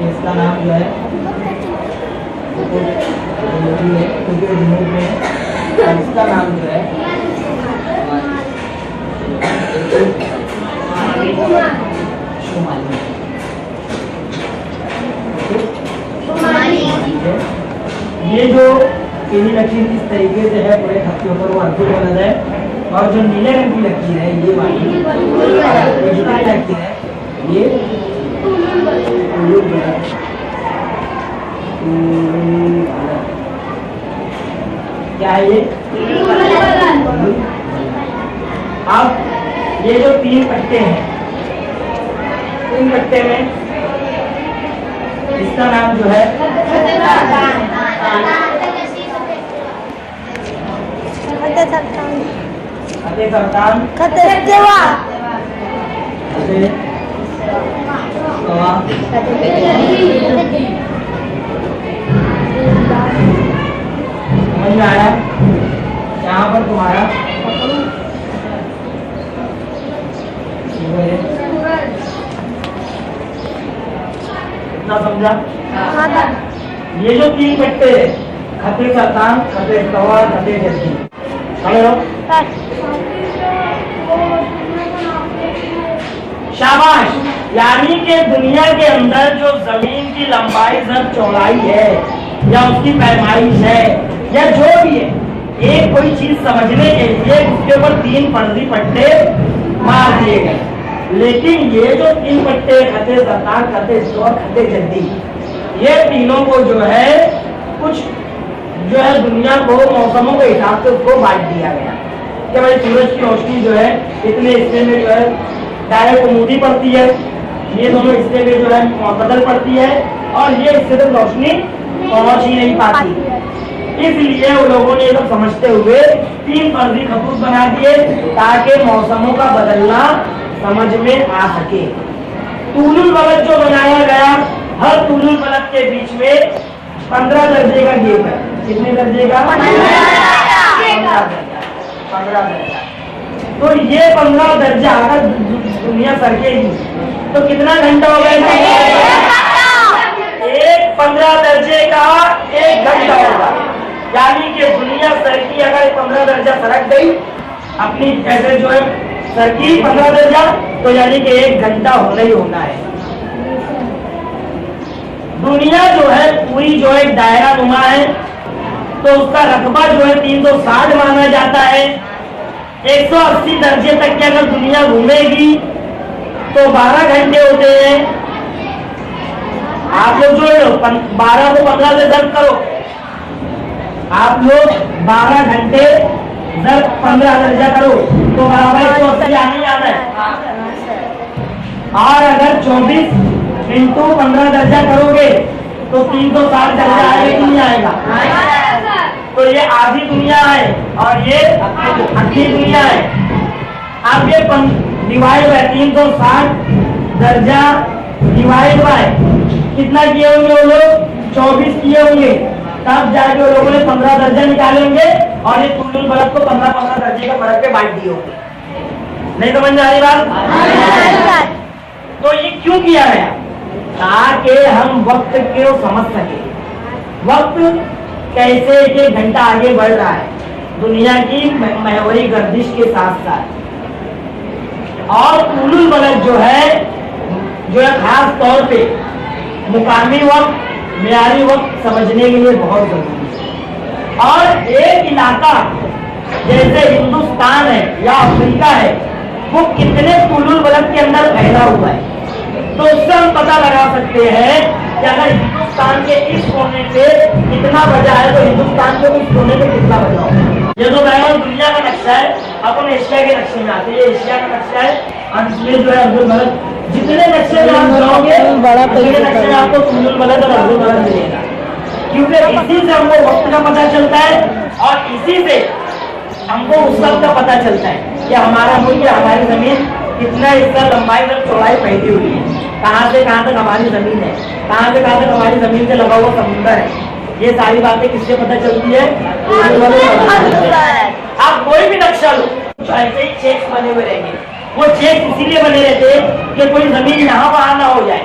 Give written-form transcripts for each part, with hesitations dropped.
इसका नाम जो है क्योंकि जनूब में है, इसका नाम जो है ये जो पीली लकीर इस तरीके से है पूरे खत के ऊपर वो अद्भुत नजर है, और जो नीले रंग की लकीर है ये वाली लकीर है ये क्या है ये? अब ये जो 3 पट्टे हैं, 3 पट्टे में इसका नाम जो है समझ में आया? यहाँ पर तुम्हारा इतना समझा? ये जो 3 पट्टे है, खते सरतान, खते तवा, खते जद्दी, शाबाश। यानी कि दुनिया के अंदर जो जमीन की लंबाई जब चौड़ाई है या उसकी पैमाइश है या जो भी है, एक कोई चीज समझने के लिए उसके ऊपर 3 फर्जी पट्टे मार दिए गए। लेकिन ये जो 3 पट्टे खते सरतान, खते तवा, खते जद्दी, ये तीनों को जो है कुछ जो है दुनिया को मौसमों के हिसाब से उसको बांट दिया गया कि भाई सूरज की रोशनी जो है इतने हिस्से में जो है डायरेक्ट उमूदी पड़ती है, ये दोनों हिस्से में जो है मुतदल पड़ती है, और ये हिस्से तक रोशनी पहुंच ही नहीं पाती। इसलिए वो लोगों ने ये सब समझते हुए 3 फर्जी खतूत बना दिए ताकि मौसमों का बदलना समझ में आ सके। तूलुल बलद जो बनाया गया, हर तूलुल बलद के बीच में 15 दर्जे का गेप है। कितने दर्जे का? 15 दर्जा। तो ये 15 दर्जा अगर दुनिया सरकेगी तो कितना घंटा हो गया? एक 15 दर्जे का 1 घंटा होगा। यानी कि दुनिया सरकी अगर 15 दर्जा सरक गई अपनी ऐसे जो है सरकी 15 दर्जा, तो यानी कि 1 घंटा होना ही होना है। दुनिया जो है पूरी जो एक दायरा नुमा है, तो उसका रकबा जो है 360 माना जाता है। 180 दर्जे तक की अगर दुनिया घूमेगी तो 12 घंटे होते हैं। आप लोग जोड़ लो, 12 को 15 से ज़ब्त करो। आप लोग 12 घंटे ज़ब्त 15 दर्जा करो तो बराबर 180 आने आना है। और अगर 24 इंटू 15 दर्जा करोगे तो 360 दर्जा आएगा कि नहीं आएगा? तो ये आधी दुनिया है और ये आधी दुनिया है। अब ये डिवाइड बाय 360 दर्जा डिवाइड बाय कितना किए होंगे वो लोग? 24 किए होंगे, तब जाके वो लोगों ने 15 दर्जा निकालेंगे और ये तूलुल बलद को 15-15 दर्जे का फर्क पे बांट दिए होंगे। नहीं समझ में आ रही बात? तो ये क्यों किया गया? ताकि हम वक्त को समझ सके, वक्त कैसे 1 घंटा आगे बढ़ रहा है दुनिया की महवरी गर्दिश के साथ साथ। और तूलुल बलद जो है खास तौर पे मुकामी वक्त, मियारी वक्त समझने के लिए बहुत जरूरी है। और एक इलाका जैसे हिंदुस्तान है या अफ्रीका है, वो कितने तूलुल बलद के अंदर फैला हुआ है, तो उससे हम पता लगा सकते हैं कि अगर हिंदुस्तान के इस कोने पे कितना बजा है तो हिंदुस्तान के इस कोने पे कितना बजा होगा। ये जो बैगन दुनिया का नक्शा है, अपन एशिया के नक्शे में आते हैं। ये एशिया का नक्शा है और इसमें जो है अब्दुल बलद, जितने नक्शे में आप जाओगे उतने नक्शे में आपको तूलुल बलद और अब्दुल बलद मिलेगा, क्योंकि इसी से हमको वक्त का पता चलता है और इसी से हमको उस वक्त का पता चलता है कि हमारा मुल्क, हमारी जमीन कितना हिस्सा लंबाई और चौड़ाई फैली हुई है, कहाँ से कहाँ तक हमारी जमीन है, कहाँ से कहाँ तक हमारी जमीन से लगा हुआ समुद्र है। ये सारी बातें किससे पता चलती है? आप कोई भी नक्शा लो, ऐसे ही चेक्स बने हुए रहेंगे। वो चेक्स इसीलिए बने रहते हैं कि कोई जमीन यहाँ वहां ना हो जाए।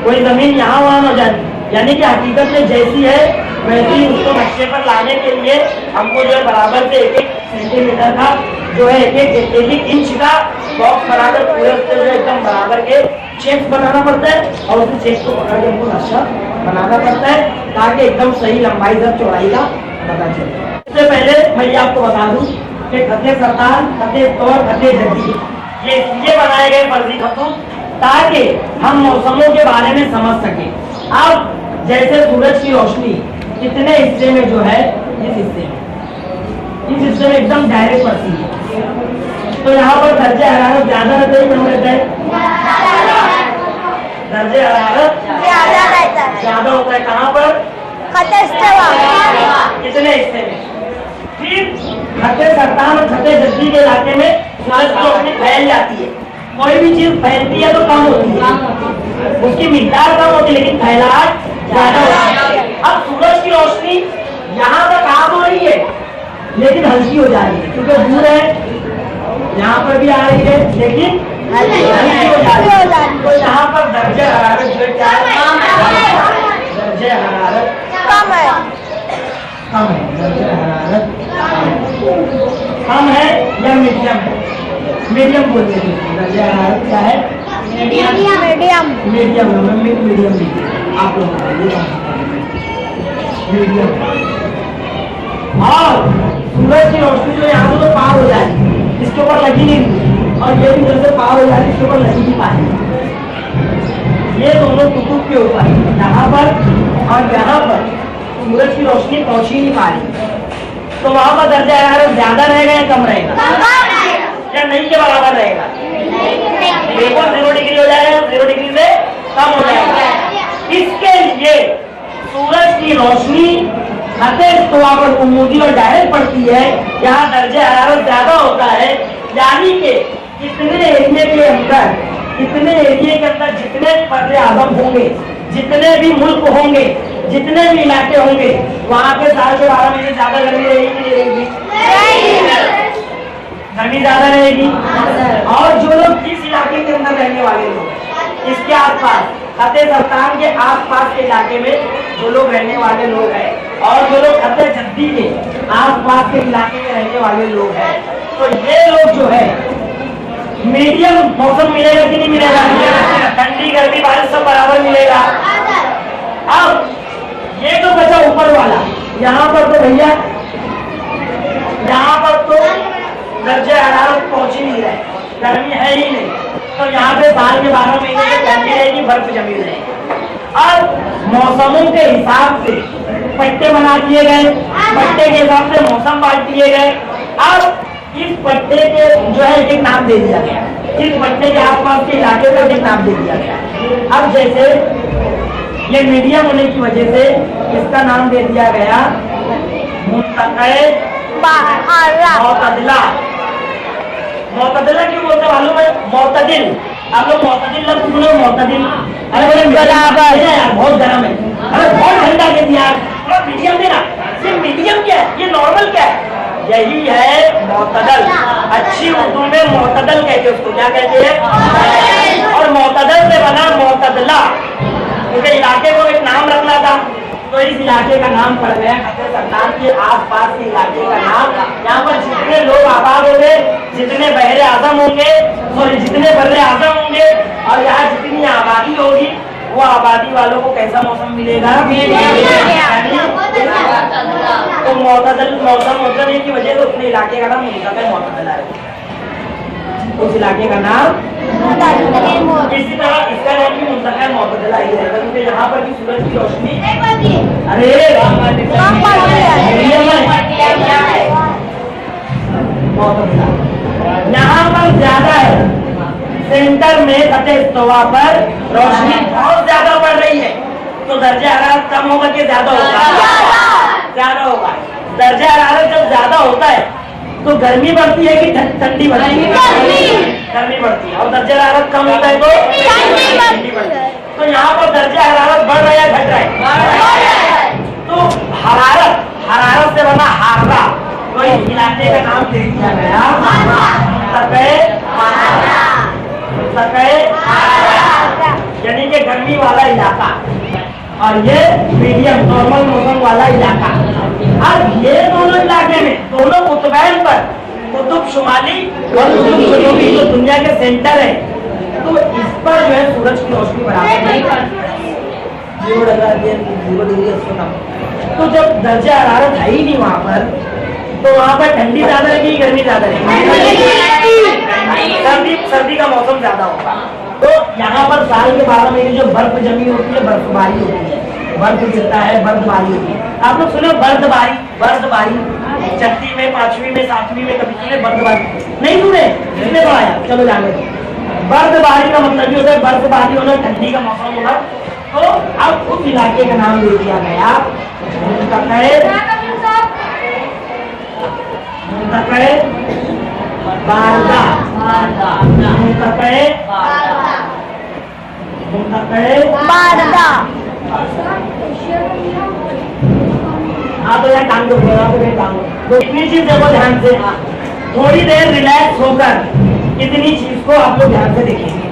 कोई जमीन यहाँ वहाँ न जाती, यानी कि हकीकत में जैसी है वैसे ही उसको नक्शे पर लाने के लिए हमको जो है बराबर से 1-1 सेंटीमीटर का जो है 1-1 इंच का बॉक्स बनाकर पूरे उसके जो एकदम बराबर के चेक्स बनाना पड़ता है और उस चेक्स को पकड़ के हमको नक्शा बनाना पड़ता है ताकि एकदम सही लंबाई दर चौड़ाई का पता चले। इससे पहले मैं ये आपको बता दूं कि खते सरतान, खते तौर, खते जद्दी ये इसलिए बनाए गए फर्जी खतूत ताकि हम मौसमों के बारे में समझ सके। अब जैसे सूरज की रोशनी कितने हिस्से में जो है इस हिस्से में एकदम डायरेक्ट पड़ती है, तो यहाँ पर दर्जे हरारत ज्यादा रहते हैं कम रहता है? दर्जे हरारत ज्यादा होता है। कहाँ पर? कितने हिस्से में? फिर खते सरतान और खते जद्दी के इलाके में सूरज की रोशनी फैल जाती है। कोई भी चीज फैलती है तो कम होती है, उसकी मिकदार कम होती है लेकिन फैलाव ज्यादा होती है। अब सूरज की रोशनी यहाँ तक आ हो रही है लेकिन हल्की हो जा रही है क्योंकि दूर है, यहाँ पर भी आ रही है लेकिन हल्की हो जा रही है। तो यहाँ पर दर्जे हरारत जो क्या है? दर्जे हरारत कम है, दर्जे हरारत कम है या मीडियम है? मीडियम बोलते हैं। दर्जे हरारत क्या है? मीडियम आप लोग मीडियम। और सूरज की रोशनी जो यहाँ तो पार हो जाएगी, इसके ऊपर लगी नहीं, और ये भी जैसे पार हो जाएगी इसके ऊपर लगी नहीं पाएगी। ये दोनों कुतुब के ऊपर यहाँ पर और यहाँ पर सूरज की रोशनी पहुंच ही नहीं पा रही, तो वहां पर दर्जा हरारत ज्यादा रहेगा या कम रहेगा या नहीं के बराबर रहेगा? बिल्कुल 0 डिग्री हो जाएगा, 0 डिग्री से कम हो जाएगा। इसके लिए सूरज की रोशनी खते इस्तवा पर उम्मूदी और डायरेक्ट पड़ती है, यहाँ दर्जे हरारत ज्यादा होता है, यानी कि कितने एरिया के अंदर जितने पर्रे आजम होंगे, जितने भी मुल्क होंगे, जितने भी इलाके होंगे, वहाँ पे 4 से 12 महीने ज्यादा गर्मी रहेगी नहीं रहेगी? गर्मी ज्यादा रहेगी। और जो लोग इस इलाके के अंदर रहने वाले लोग, इसके आसपास खते सरतान के आसपास के इलाके में जो लोग रहने वाले लोग हैं और जो लोग खते जद्दी के आसपास के इलाके में रहने वाले लोग हैं, तो ये लोग जो है मीडियम मौसम मिलेगा कि नहीं मिलेगा? ठंडी गर्मी बारिश सब बराबर मिलेगा। अब ये तो बचा ऊपर वाला, यहाँ पर तो भैया यहाँ पर तो दर्जे हरारत पहुंच ही नहीं रहे, गर्मी है ही नहीं, तो यहाँ पे साल के 12 महीने ठंडी रहेगी, बर्फ जमी रहेगी। अब मौसमों के हिसाब से पट्टे बना दिए गए, पट्टे के हिसाब से मौसम बांट दिए गए। अब इस पट्टे के जो है एक नाम दे दिया गया, इस पट्टे के आसपास के इलाके का एक नाम दे दिया गया। अब जैसे ये मीडियम होने की वजह से इसका नाम दे दिया गया मोतदिला। मोतदिला क्यों बोलते मालूम है? मोतदिल, आप लोग मोतदिल लफ्ज़ सुनो, मोतदिल। अरे बोले बराबर है यार, बहुत गर्म है, अरे बहुत ठंडा दे दिया यार, मीडियम देना। ये मीडियम क्या है? ये नॉर्मल क्या है? यही है मोतदल। अच्छी उर्दू में मोतदल कहते हैं, उसको क्या कहते हैं? और मोतदल से बना मोतदला, क्योंकि इलाके को एक नाम रखना था, तो इस इलाके का नाम पड़ गया खते सरतान के आसपास के इलाके का नाम। यहाँ पर जितने लोग आबाद होंगे, जितने बहरे आजम होंगे, सॉरी जितने बर्रे आजम होंगे, और यहाँ जितनी आबादी होगी, वो आबादी वालों को कैसा मौसम मिलेगा? तो मोतदल मौसम होने की वजह से अपने इलाके का नाम मोतदला है, उस इलाके का नाम। इसी तरह इसका नाम भी मुंतखब मोतदला ही रहेगा, क्योंकि यहाँ पर भी सूरज की रोशनी अरे यहाँ पर ज्यादा है, सेंटर में खते इस्तवा पर रोशनी बहुत ज्यादा पड़ रही है, तो दर्जा हरारत कम होगा कि ज्यादा होगा? ज्यादा होगा। दर्जा हरारत जब ज्यादा होता है तो गर्मी बढ़ती है कि ठंडी बढ़ती है? गर्मी बढ़ती है। और दर्जा हरारत कम होता है तो ठंडी बढ़ती है। तो यहाँ पर दर्जा हरारत बढ़ रहा है या घट रहा है? तो हरारत से बना हारा, तो इस इलाके का नाम दे दिया गया यानी कि गर्मी वाला इलाका। इलाका और ये मीडियम नॉर्मल मौसम वाला इलाका। अब ये दोनों इलाके में दोनों कुतुबैन पर कुतुब शुमाली और कुतुब जनूबी जो दुनिया के सेंटर है, तो इस पर जो है सूरज की रोशनी बराबर नहीं पड़ती। तो जब दर्जा हरारत है ही नहीं वहाँ पर, तो वहाँ पर ठंडी ज्यादा रहेगी, गर्मी ज्यादा रहेगी, सर्दी का मौसम ज्यादा होगा। तो यहाँ पर साल के 12 महीने जो बर्फ जमी होती है, बर्फबारी होती है, बर्फ गिरता है, बर्फबारी होती है। आप लोग सुने बर्फबारी? बर्फबारी छठी में, 5वीं में, 7वीं में कभी सुने बर्फबारी? नहीं सुने? किसने पढ़ाया? चलो जाने दो। बर्फबारी का मतलब ये होता है बर्फबारी होना, ठंडी का मौसम होना। तो अब उस इलाके का नाम दे दिया गया बारदा। हाँ तो यार काम तो इतनी चीज देखो ध्यान से, थोड़ी देर रिलैक्स होकर इतनी चीज को आप लोग ध्यान से देखेंगे।